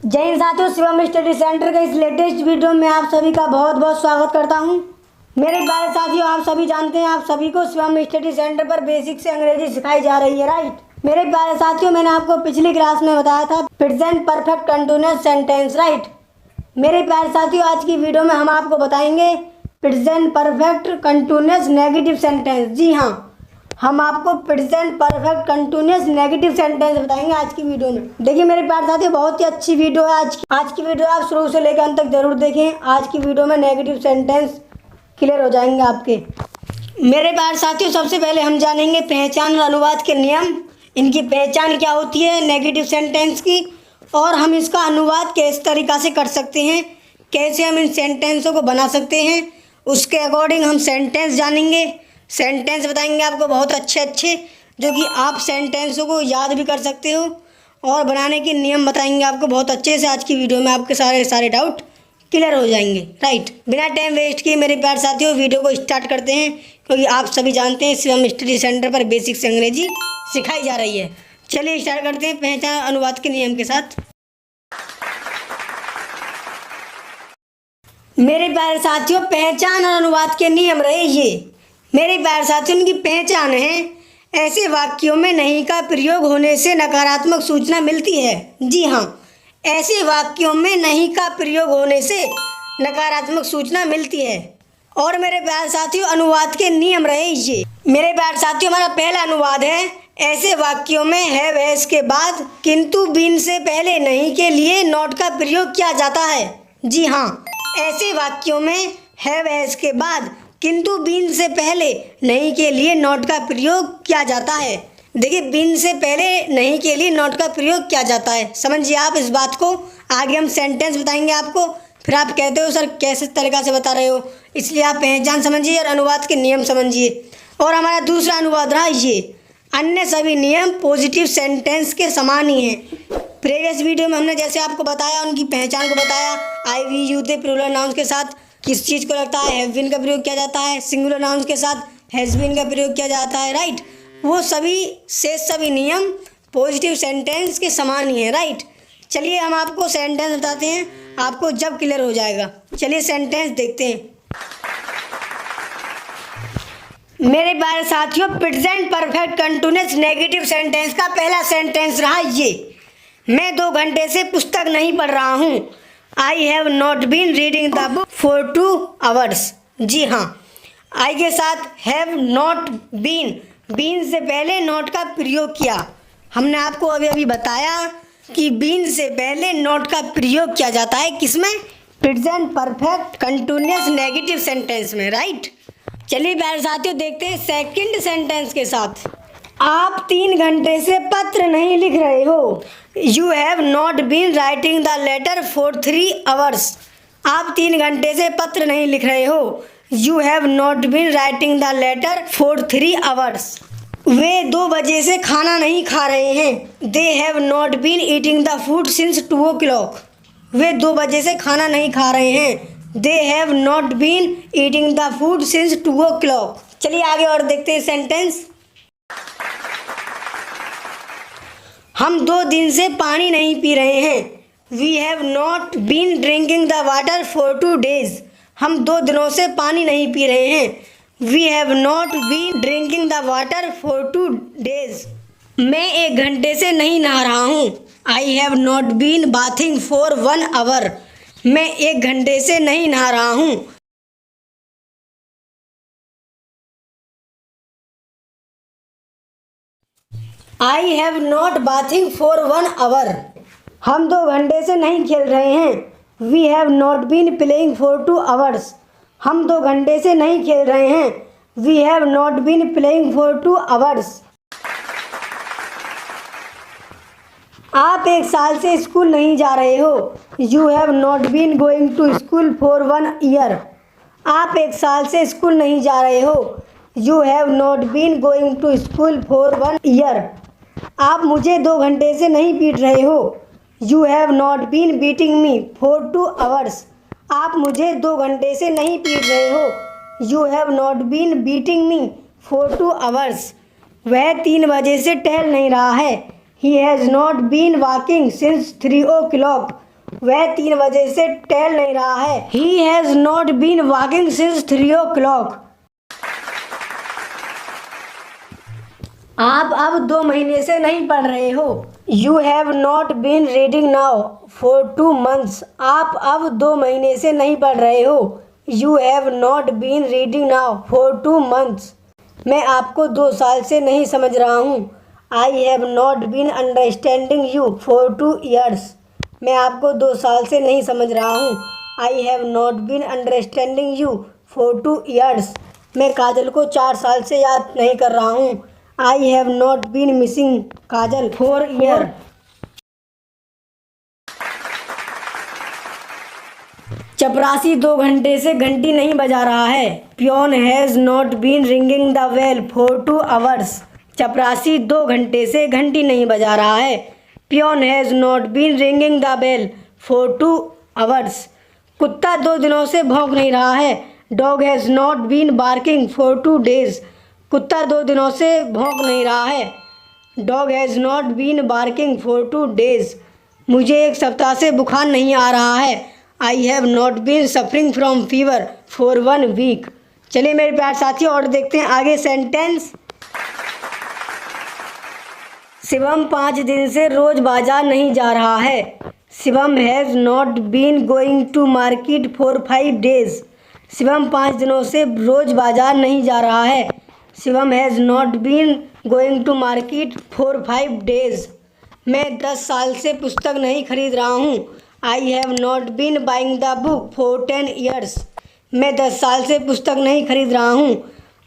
जय हिंद साथियों, Shivam study centre के इस लेटेस्ट वीडियो में आप सभी का बहुत बहुत स्वागत करता हूं। मेरे प्यारे साथियों, आप सभी जानते हैं आप सभी को शिवम स्टडी सेंटर पर बेसिक से अंग्रेजी सिखाई जा रही है, राइट। मेरे प्यारे साथियों, मैंने आपको पिछली क्लास में बताया था present perfect continuous sentence, right. मेरे प्यारे साथियों, आज की वीडियो में हम आपको बताएंगे present perfect continuous negative sentence. जी हाँ, हम आपको present perfect continuous negative sentence बताएंगे आज की वीडियो में। देखिए मेरे प्यारे साथियों, बहुत ही अच्छी वीडियो है आज की वीडियो आप शुरू से लेकर अंत तक जरूर देखें। आज की वीडियो में नेगेटिव सेंटेंस क्लियर हो जाएंगे आपके। मेरे प्यारे साथियों, सबसे पहले हम जानेंगे पहचान और अनुवाद के नियम। इनकी पहचान क्या होती है नेगेटिव सेंटेंस की, और हम इसका अनुवाद किस तरीक़ा से कर सकते हैं, कैसे हम इन सेंटेंसों को बना सकते हैं, उसके अकॉर्डिंग हम सेंटेंस जानेंगे। सेंटेंस बताएंगे आपको बहुत अच्छे जो कि आप सेंटेंसों को याद भी कर सकते हो, और बनाने के नियम बताएंगे आपको बहुत अच्छे से। आज की वीडियो में आपके सारे डाउट क्लियर हो जाएंगे, राइट। बिना टाइम वेस्ट किए मेरे प्यारे साथियों वीडियो को स्टार्ट करते हैं, क्योंकि आप सभी जानते हैं शिवम स्टडी सेंटर पर बेसिक से अंग्रेजी सिखाई जा रही है। चलिए स्टार्ट करते हैं पहचान अनुवाद के नियम के साथ। मेरे प्यारे साथियों, पहचान और अनुवाद के नियम रहे ये। मेरे प्यारे साथियों, उनकी पहचान है ऐसे वाक्यों में नहीं का प्रयोग होने से नकारात्मक सूचना मिलती है। जी हाँ, ऐसे वाक्यों में नहीं का प्रयोग होने से नकारात्मक सूचना मिलती है। और मेरे प्यारे साथियों, अनुवाद के नियम रहे ये। मेरे प्यारे साथियों, हमारा पहला अनुवाद है ऐसे वाक्यों में हैव हैज के बाद किंतु बीन से पहले नहीं के लिए नॉट का प्रयोग किया जाता है। जी हाँ, ऐसे वाक्यों में हैव हैज के बाद किंतु बीन से पहले नहीं के लिए नॉट का प्रयोग किया जाता है। देखिए, बीन से पहले नहीं के लिए नॉट का प्रयोग किया जाता है। समझिए आप इस बात को। आगे हम सेंटेंस बताएंगे आपको, फिर आप कहते हो सर कैसे तरीक़ा से बता रहे हो, इसलिए आप पहचान समझिए और अनुवाद के नियम समझिए। और हमारा दूसरा अनुवाद रहा ये, अन्य सभी नियम पॉजिटिव सेंटेंस के समान ही हैं। प्रीवियस वीडियो में हमने जैसे आपको बताया, उनकी पहचान को बताया। आई वी यू थे प्लूरल नाउन्स के साथ किस चीज़ को लगता है, हैव बीन का प्रयोग किया जाता है। सिंगुलर नाउन्स के साथ हैज़ बीन का प्रयोग किया जाता है, राइट। वो सभी नियम पॉजिटिव सेंटेंस के समान ही हैं, राइट। चलिए हम आपको सेंटेंस बताते हैं, आपको जब क्लियर हो जाएगा। चलिए सेंटेंस देखते हैं। मेरे प्यारे साथियों, present perfect continuous negative sentence का पहला सेंटेंस रहा ये, मैं 2 घंटे से पुस्तक नहीं पढ़ रहा हूँ। I have not been reading the book for 2 hours। जी हाँ, आई के साथ हैव नॉट बीन से पहले नॉट का प्रयोग किया। हमने आपको अभी बताया कि बीन से पहले नॉट का प्रयोग किया जाता है किसमें, present perfect continuous negative sentence में, राइट। चलिए प्यारे साथियों देखते हैं सेकंड सेंटेंस के साथ। आप 3 घंटे से पत्र नहीं लिख रहे हो। You have not been writing the letter for 3 hours। आप 3 घंटे से पत्र नहीं लिख रहे हो। You have not been writing the letter for 3 hours। वे 2 बजे से खाना नहीं खा रहे हैं। They have not been eating the food since 2 o'clock। वे 2 बजे से खाना नहीं खा रहे हैं। They have not been eating the food since 2 o'clock। चलिए आगे और देखते हैं सेंटेंस। हम 2 दिन से पानी नहीं पी रहे हैं। We have not been drinking the water for 2 days। हम 2 दिनों से पानी नहीं पी रहे हैं। We have not been drinking the water for 2 days। मैं 1 घंटे से नहीं नहा रहा हूँ। I have not been bathing for 1 hour। मैं 1 घंटे से नहीं नहा रहा हूँ। I have not bathing for 1 hour। हम 2 घंटे से नहीं खेल रहे हैं। We have not been playing for 2 hours। हम 2 घंटे से नहीं खेल रहे हैं। We have not been playing for 2 hours। आप 1 साल से स्कूल नहीं जा रहे हो। You have not been going to school for 1 year। आप 1 साल से स्कूल नहीं जा रहे हो। You have not been going to school for 1 year। आप मुझे 2 घंटे से नहीं पीट रहे हो। You have not been beating me for 2 hours। आप मुझे 2 घंटे से नहीं पीट रहे हो। You have not been beating me for 2 hours। वह 3 बजे से टहल नहीं रहा है। He has not been walking since 3 o'clock। वह 3 बजे से टहल नहीं रहा है। He has not been walking since 3 o'clock. आप अब 2 महीने से नहीं पढ़ रहे हो। You have not been reading now for 2 months. आप अब 2 महीने से नहीं पढ़ रहे हो। You have not been reading now for 2 months. मैं आपको 2 साल से नहीं समझ रहा हूँ। I have not been understanding you for 2 years. मैं आपको 2 साल से नहीं समझ रहा हूँ। I have not been understanding you for 2 years. मैं काजल को 4 साल से याद नहीं कर रहा हूँ। I have not been missing Kajal for a year. चपरासी 2 घंटे से घंटी नहीं बजा रहा है। Peon has not been ringing the bell for 2 hours. चपरासी 2 घंटे से घंटी नहीं बजा रहा है। Peon has not been ringing the bell for 2 hours. कुत्ता 2 दिनों से भौंक नहीं रहा है। Dog has not been barking for 2 days. कुत्ता 2 दिनों से भौंक नहीं रहा है। Dog has not been barking for 2 days. मुझे 1 सप्ताह से बुखार नहीं आ रहा है। I have not been suffering from fever for 1 week. चलिए मेरे प्यारे साथियों और देखते हैं आगे सेंटेंस। शिवम 5 दिन से रोज बाजार नहीं जा रहा है। Shivam has not been going to market for 5 days. Shivam 5 दिनों से रोज बाजार नहीं जा रहा है। Shivam has not been going to market for 5 days. मैं 10 साल से पुस्तक नहीं खरीद रहा हूँ। I have not been buying the book for 10 years. मैं 10 साल से पुस्तक नहीं खरीद रहा हूँ।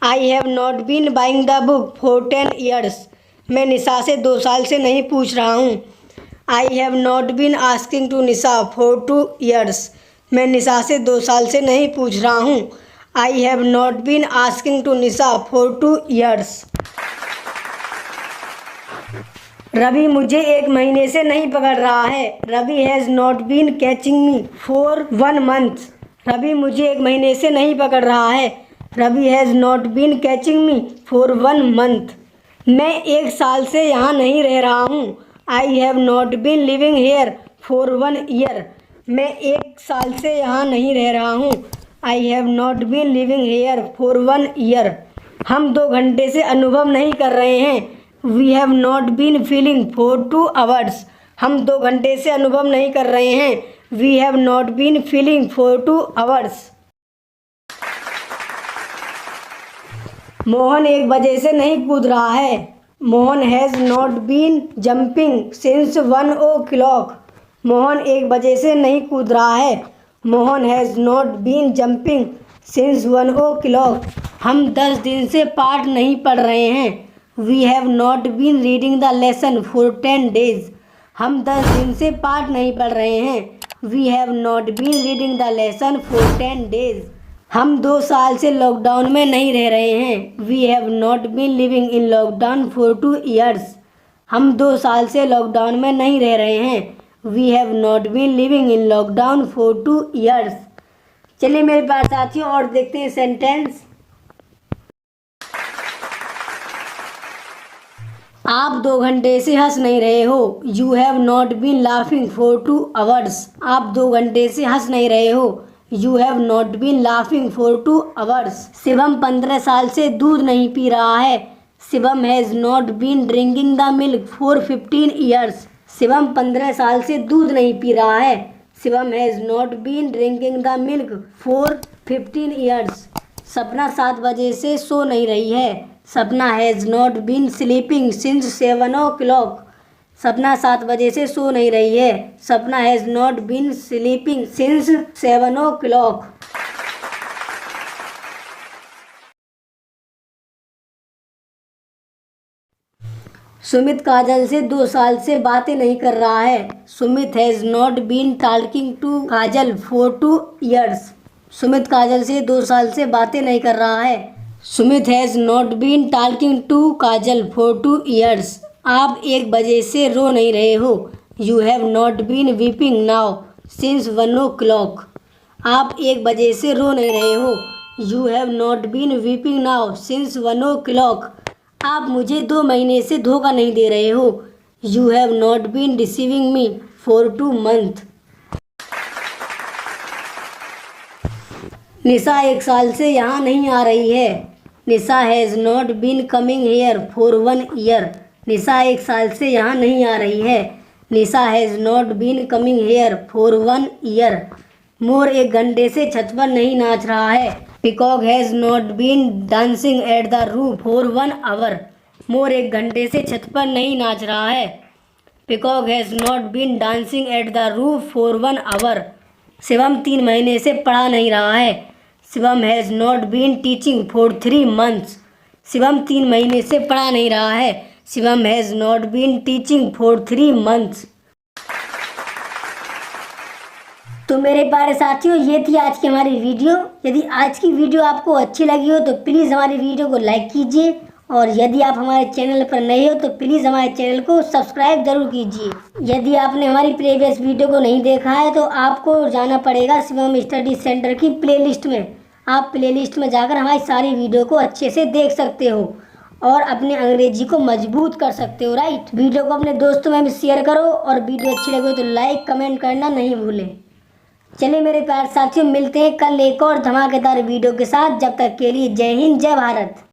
I have not been buying the book for 10 years. मैं निशा से 2 साल से नहीं पूछ रहा हूँ। I have not been asking to Nisha for 2 years. मैं निशा से 2 साल से नहीं पूछ रहा हूँ। I have not been asking to Nisha for 2 years. Ravi मुझे 1 महीने से नहीं पकड़ रहा है। Ravi has not been catching me for 1 month. Ravi मुझे 1 महीने से नहीं पकड़ रहा है। Ravi has not been catching me for 1 month. मैं 1 साल से यहाँ नहीं रह रहा हूँ। I have not been living here for 1 year. मैं 1 साल से यहाँ नहीं रह रहा हूँ। I have not been living here for 1 year. हम 2 घंटे से अनुभव नहीं कर रहे हैं। We have not been feeling for 2 hours. हम 2 घंटे से अनुभव नहीं कर रहे हैं। We have not been feeling for 2 hours. Mohan 1 बजे से नहीं कूद रहा है। Mohan has not been jumping since 1 o'clock. Mohan 1 बजे से नहीं कूद रहा है। Mohan has not been jumping since 1 o'clock. हम 10 दिन से पाठ नहीं पढ़ रहे हैं। We have not been reading the lesson for 10 days. हम 10 दिन से पाठ नहीं पढ़ रहे हैं। We have not been reading the lesson for 10 days. हम 2 साल से लॉकडाउन में नहीं रह रहे हैं। We have not been living in lockdown for 2 years. हम 2 साल से लॉकडाउन में नहीं रह रहे हैं। We have not been living in lockdown for 2 years. चलिए मेरे पास साथियों और देखते हैं सेंटेंस। आप 2 घंटे से हंस नहीं रहे हो। You have not been laughing for 2 hours. आप 2 घंटे से हंस नहीं रहे हो। You have not been laughing for 2 hours. Shivam 15 साल से दूध नहीं पी रहा है। Shivam has not been drinking the milk for 15 years. Shivam 15 साल से दूध नहीं पी रहा है। Shivam has not been drinking the milk for 15 years. सपना 7 बजे से सो नहीं रही है। Sapna has not been sleeping since 7 o'clock. सपना 7 बजे से सो नहीं रही है। Sapna has not been sleeping since 7 o'clock. Sumit Kajal से 2 साल से बातें नहीं कर रहा है। Sumit has not been talking to Kajal for 2 years. Sumit Kajal से 2 साल से बातें नहीं कर रहा है। Sumit has not been talking to Kajal for 2 years. आप 1 बजे से रो नहीं रहे हो। You have not been weeping now since 1 o'clock. आप 1 बजे से रो नहीं रहे हो। You have not been weeping now since 1 o'clock. आप मुझे 2 महीने से धोखा नहीं दे रहे हो। You have not been deceiving me for 2 months. Nisha 1 साल से यहाँ नहीं आ रही है। Nisha has not been coming here for 1 year. Nisha 1 साल से यहाँ नहीं आ रही है। Nisha has not been coming here for 1 year. मोर 1 घंटे से छत पर नहीं नाच रहा है। Peacock has not been dancing at the roof for 1 our. मोर 1 घंटे से छत पर नहीं नाच रहा है। Peacock has not been dancing at the roof for 1 hour. Shivam 3 महीने से पढ़ा नहीं रहा है। Shivam has not been teaching for 3 months। Shivam 3 महीने से पढ़ा नहीं रहा है। Shivam has not been teaching for 3 months। तो मेरे प्यारे साथियों, ये थी आज की हमारी वीडियो। यदि आज की वीडियो आपको अच्छी लगी हो तो प्लीज़ हमारी वीडियो को लाइक कीजिए, और यदि आप हमारे चैनल पर नए हो तो प्लीज़ हमारे चैनल को सब्सक्राइब ज़रूर कीजिए। यदि आपने हमारी प्रीवियस वीडियो को नहीं देखा है तो आपको जाना पड़ेगा शिवम स्टडी सेंटर की प्लेलिस्ट में। आप प्लेलिस्ट में जाकर हमारी सारी वीडियो को अच्छे से देख सकते हो और अपने अंग्रेजी को मजबूत कर सकते हो, राइट। वीडियो को अपने दोस्तों में भी शेयर करो, और वीडियो अच्छी लगे तो लाइक कमेंट करना नहीं भूलें। चलिए मेरे प्यारे साथियों, मिलते हैं कल एक और धमाकेदार वीडियो के साथ। जब तक के लिए जय हिंद, जय भारत।